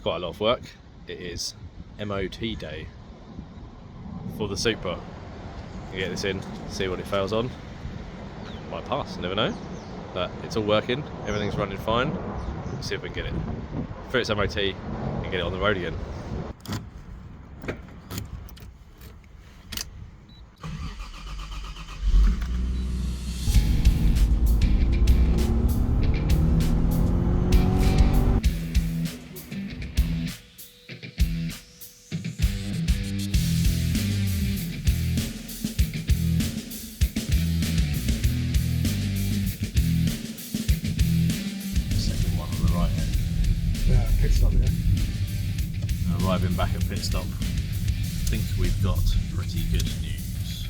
quite a lot of work. It is MOT day for the Supra. You get this in, see what it fails on. Might pass, never know. But it's all working, everything's running fine. Let's see if we can get it through its MOT and get it on the road again. Pit stop, yeah. Arriving back at pit stop, I think we've got pretty good news.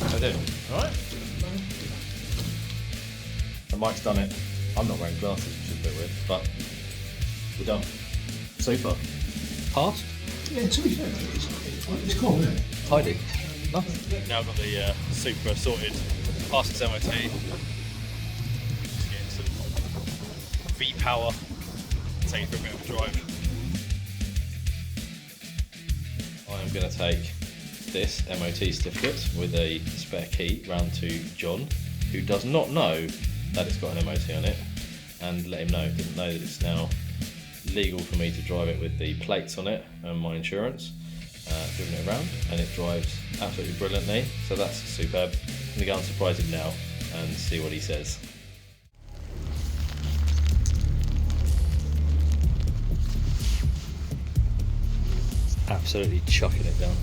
I do. Alright. And Mike's done it. I'm not wearing glasses, which is a bit weird, but we're done. Super. Passed? Yeah, to be fair, it's cool, isn't it? Tidy. Nice. Now I've got the Supra sorted, passed its MOT. Just getting some V-power, take it for a bit of a drive. I am going to take this MOT certificate with a spare key round to John, who does not know that it's got an MOT on it, and let him know. Doesn't know that it's now legal for me to drive it with the plates on it and my insurance. Driven it around, and it drives absolutely brilliantly, so that's superb. I'm going to go and surprise him now and see what he says. Absolutely chucking it down.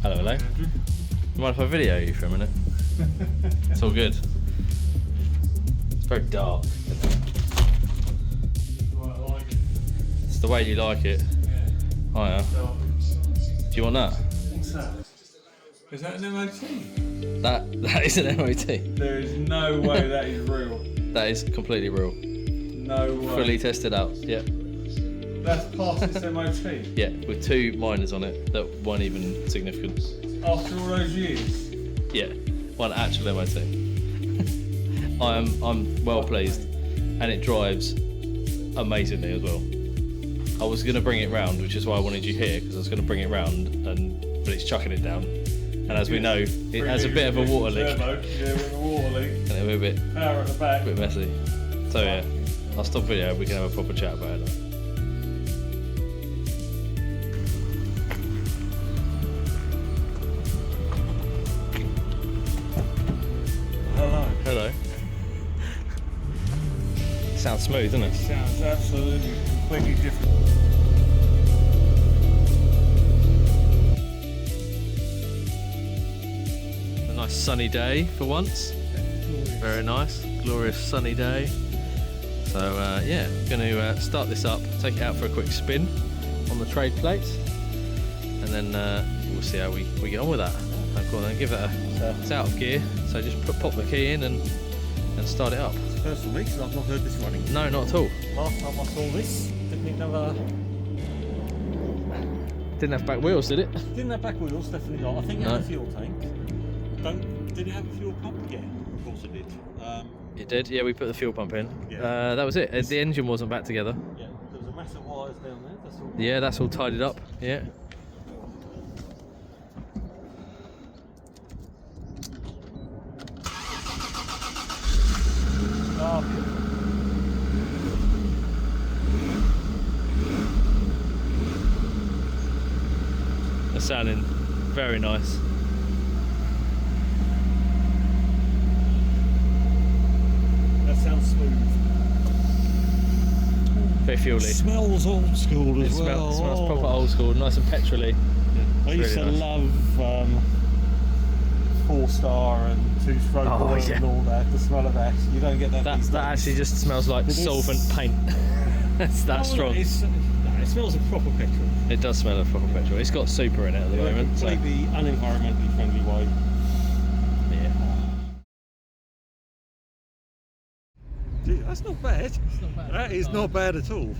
Hello, hello. You mind if I video you for a minute? It's all good. It's very dark. It's the way you like it. Oh yeah. Do you want that? What's that? Is that an MOT? That is an MOT. There is no way that is real. That is completely real. No way. Fully tested out. Yeah. That's past its MOT? Yeah, with 2 minors on it that weren't even significant. After all those years? Yeah, one actual MOT. I'm well pleased, and it drives amazingly as well. I was going to bring it round, which is why I wanted you here, because I was going to bring it round, but it's chucking it down. And as we know, it has a bit of a water leak. Turbo, yeah, with a water leak. And it'll be a bit, power at the back. A bit messy. So yeah, I'll stop video. We can have a proper chat about it. Hello. Sounds smooth, doesn't it? Sounds absolutely completely different. A nice sunny day for once. Very nice, glorious sunny day. So yeah, I'm going to start this up, take it out for a quick spin on the trade plates, and then we'll see how we get on with that. I've got to give it it's out of gear, so just pop the key in and start it up. It's first for me, because I've not heard this running. No, not at all. Last time I saw this, didn't have back wheels, did it? Didn't have back wheels, definitely not. I think it had a fuel tank. Did it have a fuel pump? Yeah, of course it did. It did, yeah, we put the fuel pump in. Yeah. That was it. The engine wasn't back together. Yeah, there was a mass of wires down there. That's all. Yeah, that's all tidied up. Yeah. They're sounding very nice. That sounds smooth. Very fuely. It smells old school as well. It smells proper old school, nice and petrol-y. I used to love 4-star and 2-stroke oil and all that. The smell of that, you don't get that. That actually just smells like solvent paint. It's that strong. It smells of proper petrol. It does smell of proper petrol. It's got super in it at the moment. Completely unenvironmentally friendly way. Yeah. Gee, that's not bad. That is not bad at all.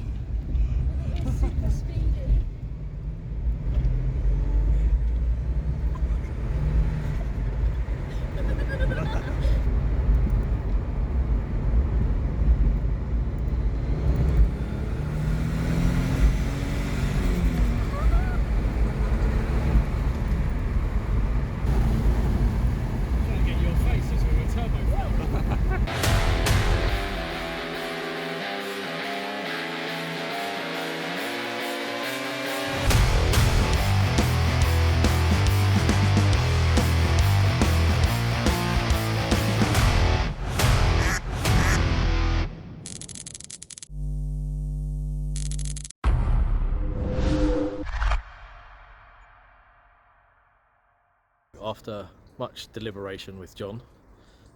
after much deliberation with John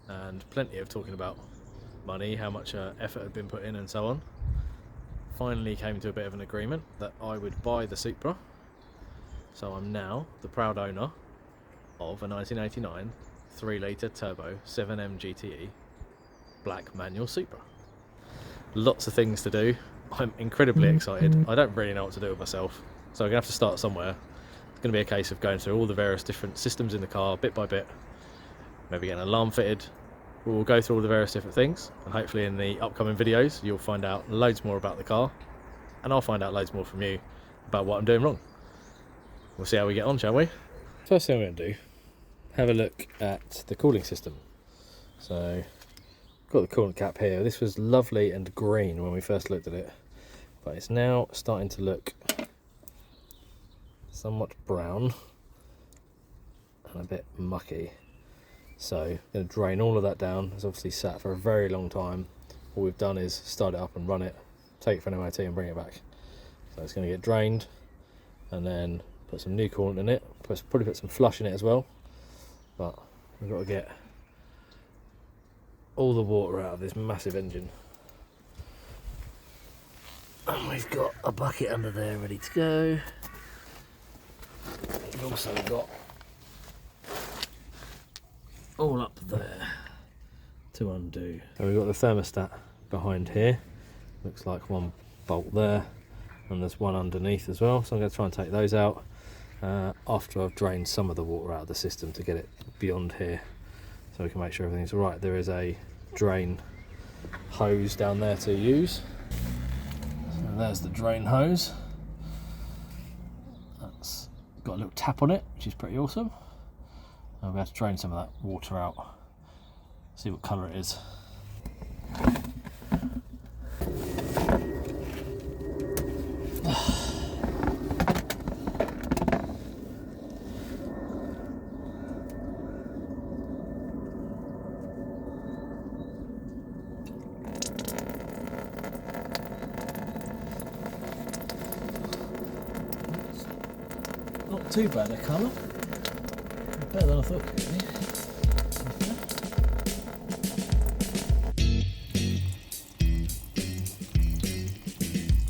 and plenty of talking about money, how much effort had been put in and so on, finally came to a bit of an agreement that I would buy the Supra. So I'm now the proud owner of a 1989 3-litre turbo 7M GTE black manual Supra. Lots of things to do. I'm incredibly excited. I don't really know what to do with myself, so I'm going to have to start somewhere. It's going to be a case of going through all the various different systems in the car bit by bit, maybe getting an alarm fitted. We'll go through all the various different things, and hopefully in the upcoming videos you'll find out loads more about the car, and I'll find out loads more from you about what I'm doing wrong. We'll see how we get on, shall we? First thing I'm going to do, have a look at the cooling system. So, got the coolant cap here. This was lovely and green when we first looked at it, but it's now starting to look somewhat brown and a bit mucky. So I'm going to drain all of that down. It's obviously sat for a very long time. All we've done is start it up and run it, take it for an MOT and bring it back. So it's going to get drained and then put some new coolant in it, probably put some flush in it as well, but we've got to get all the water out of this massive engine. And we've got a bucket under there ready to go. We've also got all up there to undo. So we've got the thermostat behind here. Looks like one bolt there, and there's one underneath as well. So I'm going to try and take those out after I've drained some of the water out of the system to get it beyond here, so we can make sure everything's all right. There is a drain hose down there to use. So there's the drain hose. That's got a little tap on it, which is pretty awesome. I'll be able to drain some of that water out, see what colour it is. Not too bad a colour. Better than I thought it would be.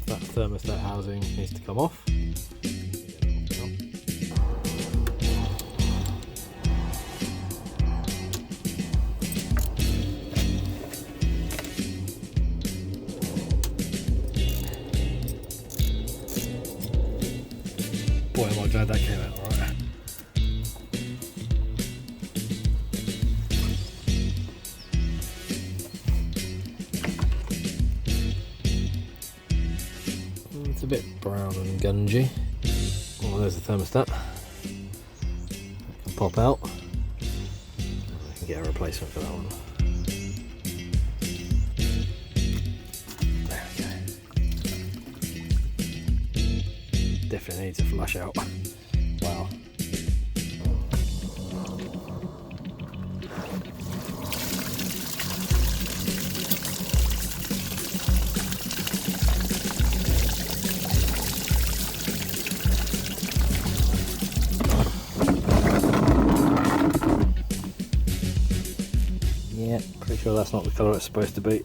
That thermostat housing needs to come off. Boy, am I glad that came out alright. It's a bit brown and gungy. Oh, there's the thermostat. It can pop out. I can get a replacement for that one. There we go. Definitely needs a flush out. Wow. Yeah, pretty sure that's not the colour it's supposed to be.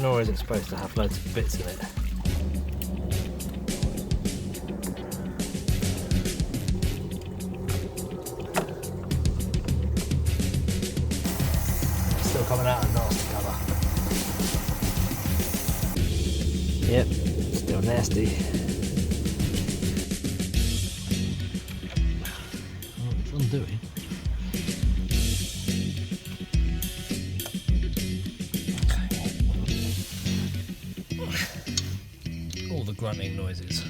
Nor is it supposed to have loads of bits in it. Still coming out a nasty colour. Yep, still nasty. Doing. All the grunting noises.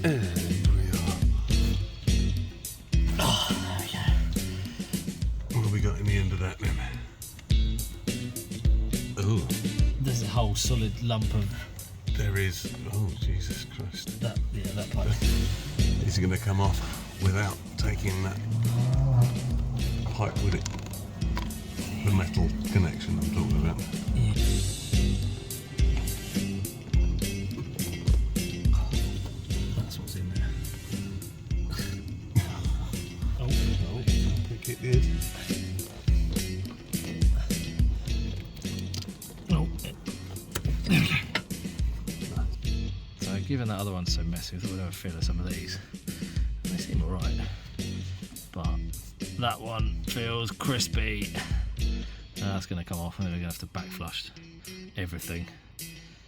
And we are. Oh, there we go. What have we got in the end of that then? Oh. There's a whole solid lump of. There is. Oh, Jesus Christ. That, yeah, that pipe. Is it going to come off without taking that pipe with it? The metal connection I'm talking about. Yeah. Even that other one's so messy, I thought we'd have a feel of some of these. They seem alright. But that one feels crispy. That's going to come off, and then we're going to have to back flush everything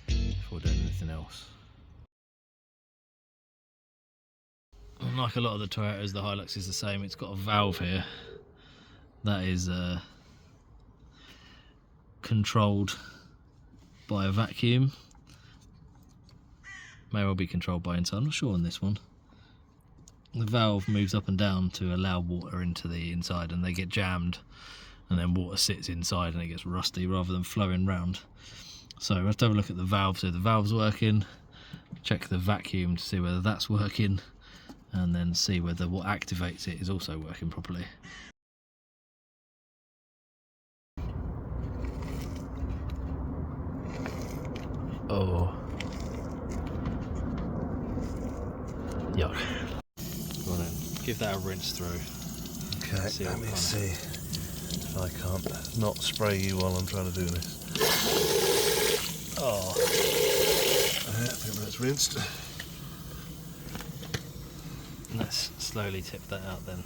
before doing anything else. Unlike a lot of the Toyotas, the Hilux is the same. It's got a valve here that is controlled by a vacuum. May well be controlled by inside, I'm not sure on this one. The valve moves up and down to allow water into the inside, and they get jammed, and then water sits inside and it gets rusty rather than flowing round. So we have to have a look at the valve, so the valve's working, check the vacuum to see whether that's working, and then see whether what activates it is also working properly. Oh. Yuck. Go on then, give that a rinse through. Okay, let me see if I can't not spray you while I'm trying to do this. Oh. I think that's rinsed. Let's slowly tip that out then.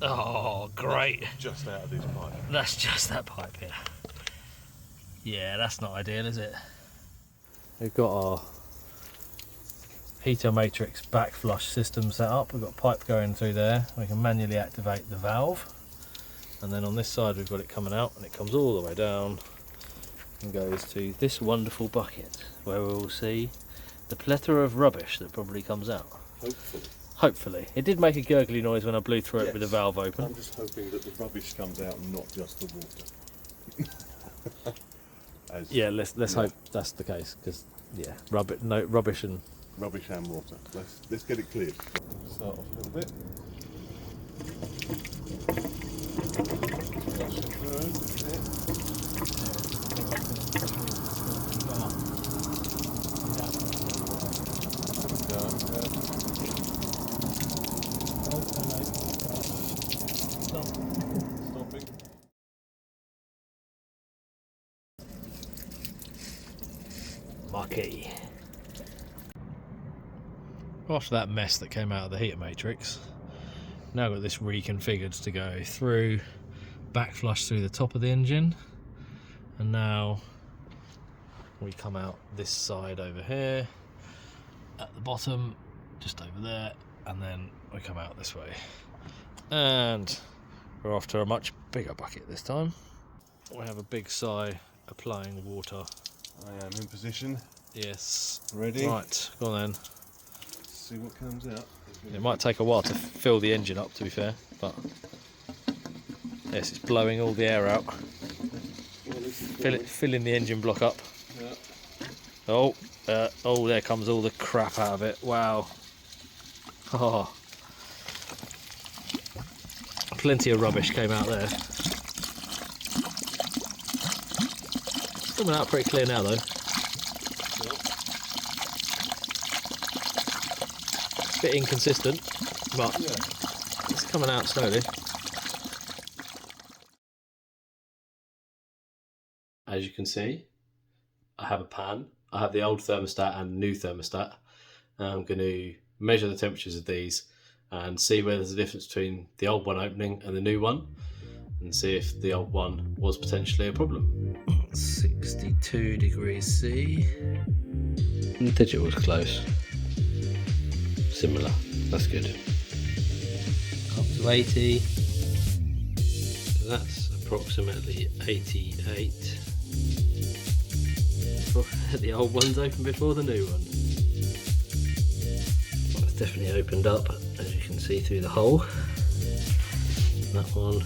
Oh, great. Just out of this pipe. That's just that pipe here. Yeah, that's not ideal, is it? We've got our heater matrix back flush system set up. We've got a pipe going through there. We can manually activate the valve. And then on this side we've got it coming out, and it comes all the way down and goes to this wonderful bucket where we'll see the plethora of rubbish that probably comes out. Hopefully. Hopefully. It did make a gurgly noise when I blew through it with the valve open. I'm just hoping that the rubbish comes out and not just the water. Yeah, let's hope that's the case, because yeah, rubbish and water. Let's get it cleared. Start off a little bit. Flush it through. Stopping. Mucky. After that mess that came out of the heater matrix, now got this reconfigured to go through, back flush through the top of the engine, and now we come out this side over here, at the bottom, just over there, and then we come out this way. And we're off to a much bigger bucket this time. We have a big sigh applying water. I am in position. Yes. Ready? Right, go on then. Let's see what comes out. It might take a while to fill the engine up, to be fair, but yes, it's blowing all the air out. Filling the engine block up. Yeah. Oh, there comes all the crap out of it. Wow. Oh. Plenty of rubbish came out there. It's coming out pretty clear now, though. Bit inconsistent, but Yeah. it's coming out slowly. As you can see, I have a pan. I have the old thermostat and the new thermostat. I'm going to measure the temperatures of these and see whether there's a difference between the old one opening and the new one, and see if the old one was potentially a problem. 62 degrees C. The digital was close. Similar, that's good. Up to 80. That's approximately 88. The old one's open before the new one. Well, it's definitely opened up, as you can see through the hole. That one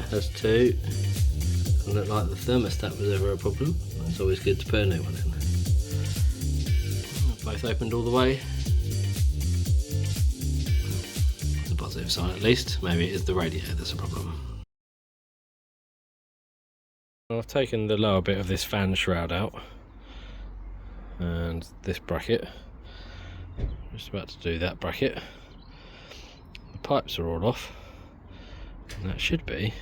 has two. Doesn't look like the thermostat was ever a problem. It's always good to put a new one in. Both opened all the way. That's a positive sign at least. Maybe it is the radiator that's a problem. Well, I've taken the lower bit of this fan shroud out and this bracket. Just about to do that bracket. The pipes are all off, and that should be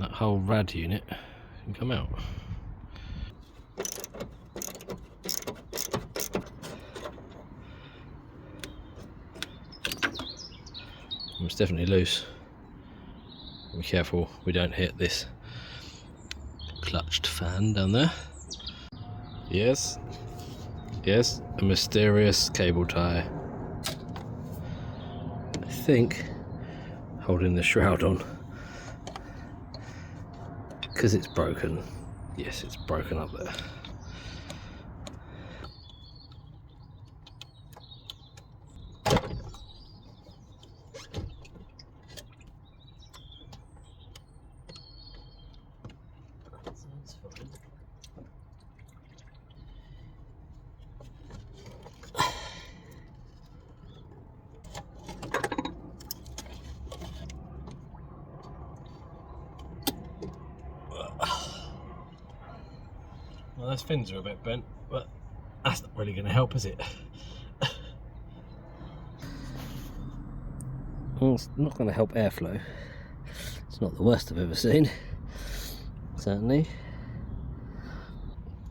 that whole rad unit can come out. It's definitely loose. Be careful we don't hit this clutched fan down there. Yes, yes, a mysterious cable tie. I think holding the shroud on because it's broken. Yes, it's broken up there. Well, those fins are a bit bent, but that's not really going to help, is it? Well, it's not going to help airflow. It's not the worst I've ever seen, certainly.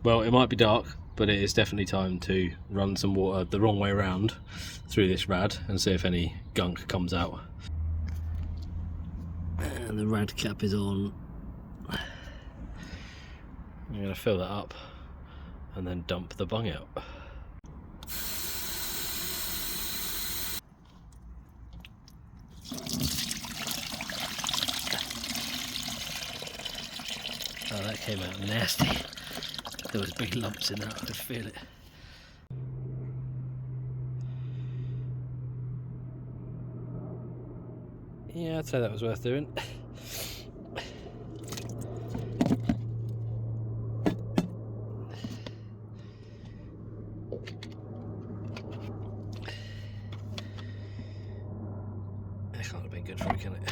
Well, it might be dark, but it is definitely time to run some water the wrong way around through this rad and see if any gunk comes out. And the rad cap is on. I'm going to fill that up and then dump the bung out. Oh, that came out nasty. There was big lumps in that, I could feel it. Yeah, I'd say that was worth doing. That can't have been good for you, can it?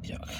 Yuck.